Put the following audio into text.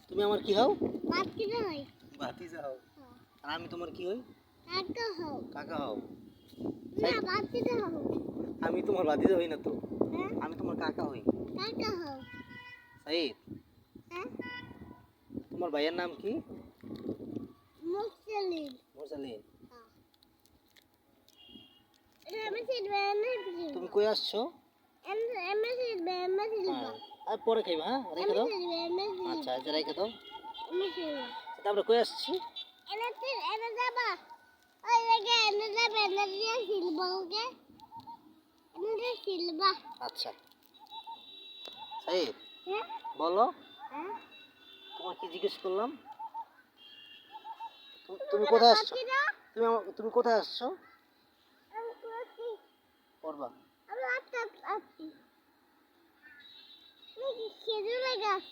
তুমি আমার কি হও? ভাতিজা হই। ভাতিজা হও। আর আমি তোমার কি হই? কাকা হও। কাকা হও। না ভাতিজা হও। আমি তোমার ভাতিজা হই না তো। হ্যাঁ? আমি তোমার কাকা হই। কাকা হও। সাইদ, হ্যাঁ? তোমার ভাইয়ের নাম কি? মুরসালিন। মুরসালিন। হ্যাঁ। তুমি কই আসছো? হ্যাঁ। আর পরে খাইবা, হ্যাঁ? রেখে দাও। আচ্ছা, আচ্ছা রেখে দাও। তারপরে কই আসছি? আচ্ছা। সাইদ, বলো তোমার কি জিজ্ঞেস করলাম? তুমি কোথায় আসছো? তুমি কোথায় আসছো? পড়বা। খেজুরের গাছ।